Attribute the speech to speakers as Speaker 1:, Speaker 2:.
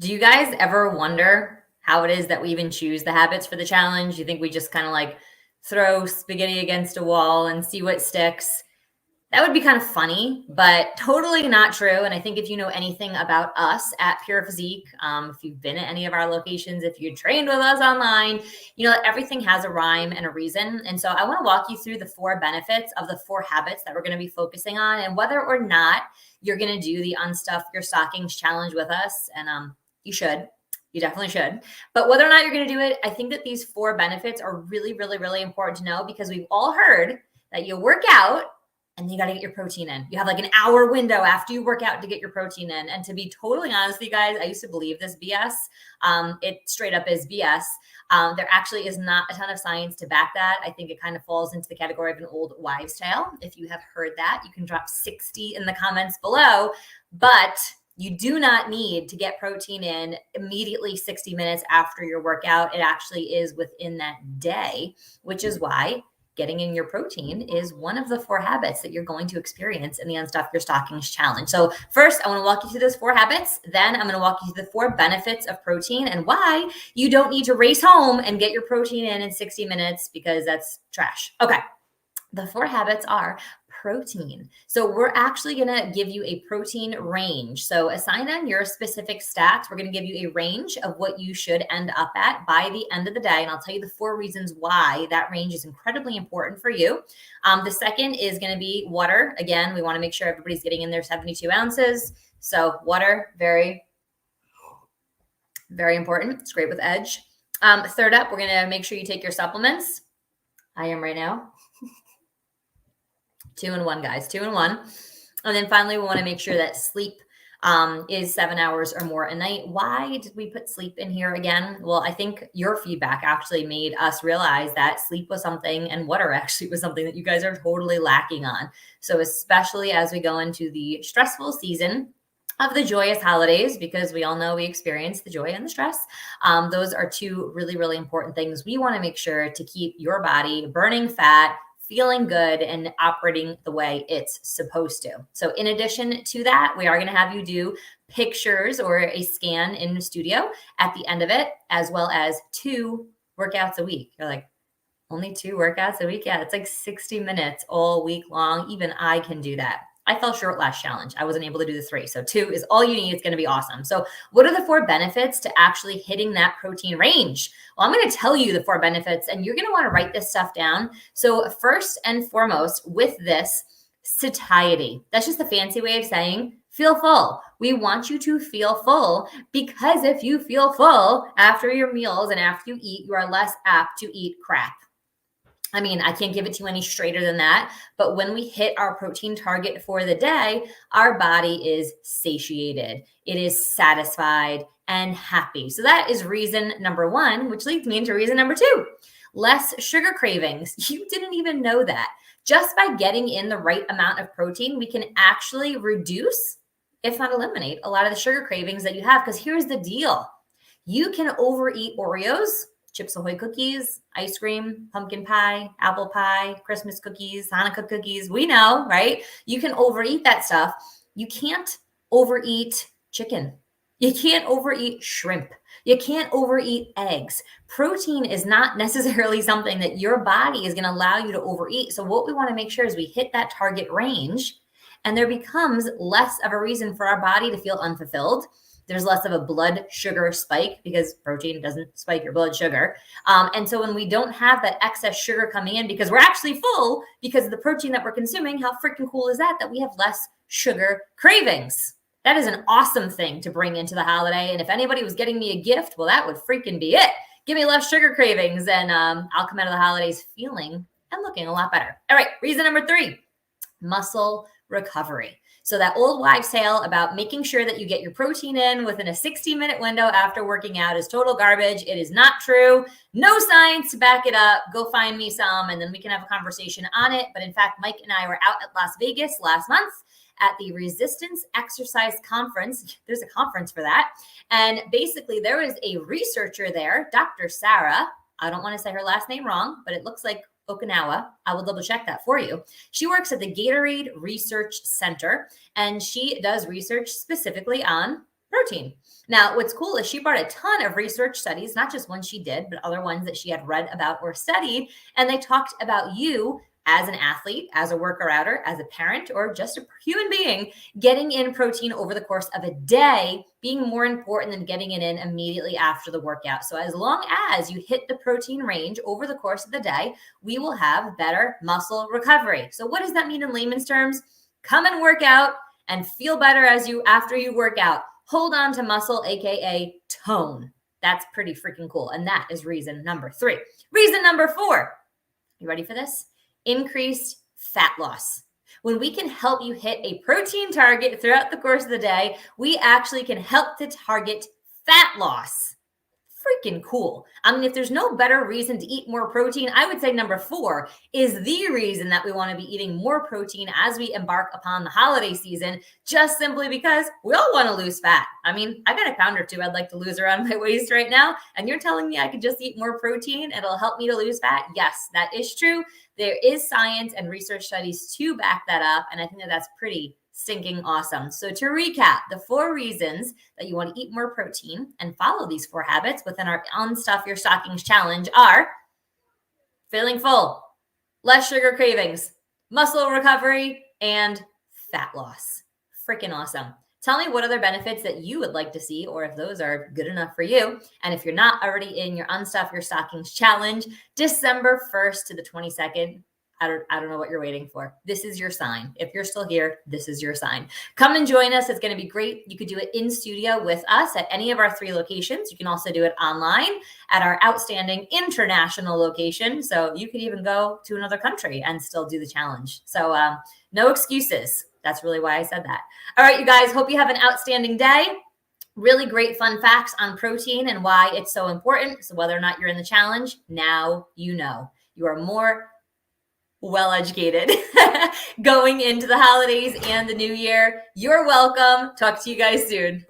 Speaker 1: Do you guys ever wonder how it is that we even choose the habits for the challenge? You think we just kind of like throw spaghetti against a wall and see what sticks? That would be kind of funny, but totally not true. And I think if you know anything about us at Pure Physique, if you've been at any of our locations, if you trained with us online, you know that everything has a rhyme and a reason. And so I want to walk you through the 4 benefits of the 4 habits that we're going to be focusing on, and whether or not you're going to do the Unstuff Your Stockings challenge with us. And you should. You definitely should. But whether or not you're going to do it, I think that these 4 benefits are really, really, really important to know, because we've all heard that you work out and you got to get your protein in. You have like an hour window after you work out to get your protein in. And to be totally honest with you guys, I used to believe this BS. It straight up is BS. There actually is not a ton of science to back that. I think it kind of falls into the category of an old wives' tale. If you have heard that, you can drop 60 in the comments below. But you do not need to get protein in immediately 60 minutes after your workout. It actually is within that day, which is why getting in your protein is one of the 4 habits that you're going to experience in the Unstuff Your Stockings challenge. So first, I want to walk you through those 4 habits. Then I'm going to walk you through the 4 benefits of protein and why you don't need to race home and get your protein in 60 minutes, because that's trash. Okay. The 4 habits are protein. So we're actually going to give you a protein range. So assign on your specific stats. We're going to give you a range of what you should end up at by the end of the day. And I'll tell you the 4 reasons why that range is incredibly important for you. The second is going to be water. Again, we want to make sure everybody's getting in their 72 ounces. So water, very, very important. It's great with edge. Third up, we're going to make sure you take your supplements. I am right now. 2 in 1, guys, 2 in 1. And then finally, we want to make sure that sleep is 7 hours or more a night. Why did we put sleep in here again? Well, I think your feedback actually made us realize that sleep was something, and water actually was something that you guys are totally lacking on. So especially as we go into the stressful season of the joyous holidays, because we all know we experience the joy and the stress. Those are 2 really, really important things. We want to make sure to keep your body burning fat, feeling good, and operating the way it's supposed to. So in addition to that, we are going to have you do pictures or a scan in the studio at the end of it, as well as 2 workouts a week. You're like, only 2 workouts a week? Yeah, it's like 60 minutes all week long. Even I can do that. I fell short last challenge. I wasn't able to do the 3. So 2 is all you need. It's going to be awesome. So what are the 4 benefits to actually hitting that protein range? Well, I'm going to tell you the 4 benefits, and you're going to want to write this stuff down. So first and foremost with this, satiety. That's just a fancy way of saying feel full. We want you to feel full, because if you feel full after your meals and after you eat, you are less apt to eat crap. I mean, I can't give it to you any straighter than that. But when we hit our protein target for the day, our body is satiated. It is satisfied and happy. So that is reason number 1, which leads me into reason number 2. Less sugar cravings. You didn't even know that. Just by getting in the right amount of protein, we can actually reduce, if not eliminate, a lot of the sugar cravings that you have. Because here's the deal. You can overeat Oreos, Chips Ahoy cookies, ice cream, pumpkin pie, apple pie, Christmas cookies, Hanukkah cookies. We know, right? You can overeat that stuff. You can't overeat chicken. You can't overeat shrimp. You can't overeat eggs. Protein is not necessarily something that your body is going to allow you to overeat. So what we want to make sure is we hit that target range, and there becomes less of a reason for our body to feel unfulfilled. There's less of a blood sugar spike, because protein doesn't spike your blood sugar. And so when we don't have that excess sugar coming in because we're actually full because of the protein that we're consuming, how freaking cool is that we have less sugar cravings? That is an awesome thing to bring into the holiday. And if anybody was getting me a gift, well, that would freaking be it. Give me less sugar cravings, and I'll come out of the holidays feeling and looking a lot better. All right, reason number 3, muscle recovery. So that old wives' tale about making sure that you get your protein in within a 60-minute window after working out is total garbage. It is not true. No science to back it up. Go find me some, and then we can have a conversation on it. But in fact, Mike and I were out at Las Vegas last month at the Resistance Exercise Conference. There's a conference for that. And basically, there is a researcher there, Dr. Sarah. I don't want to say her last name wrong, but it looks like Okinawa. I will double check that for you. She works at the Gatorade Research Center, and she does research specifically on protein. Now, what's cool is she brought a ton of research studies, not just ones she did, but other ones that she had read about or studied. And they talked about you as an athlete, as a worker outer, as a parent, or just a human being, getting in protein over the course of a day being more important than getting it in immediately after the workout. So as long as you hit the protein range over the course of the day, we will have better muscle recovery. So what does that mean in layman's terms? Come and work out and feel better after you work out. Hold on to muscle, aka tone. That's pretty freaking cool. And that is reason number 3. Reason number 4. You ready for this? Increased fat loss. When we can help you hit a protein target throughout the course of the day, we actually can help to target fat loss. Freaking cool. I mean, if there's no better reason to eat more protein, I would say number 4 is the reason that we want to be eating more protein as we embark upon the holiday season, just simply because we all want to lose fat. I mean, I got a pound or 2 I'd like to lose around my waist right now, and you're telling me I could just eat more protein, it'll help me to lose fat? Yes, that is true. There is science and research studies to back that up, and I think that that's pretty stinking awesome. So to recap, the 4 reasons that you want to eat more protein and follow these 4 habits within our Unstuff Your Stockings challenge are feeling full, less sugar cravings, muscle recovery, and fat loss. Freaking awesome. Tell me what other benefits that you would like to see, or if those are good enough for you. And if you're not already in your Unstuff Your Stockings challenge, December 1st to the 22nd, I don't know what you're waiting for. This is your sign. If you're still here, this is your sign. Come and join us. It's going to be great. You could do it in studio with us at any of our 3 locations. You can also do it online at our outstanding international location. So you could even go to another country and still do the challenge. So no excuses. That's really why I said that. All right, you guys, hope you have an outstanding day. Really great fun facts on protein and why it's so important. So whether or not you're in the challenge, now you know. You are more well-educated going into the holidays and the new year. You're welcome. Talk to you guys soon.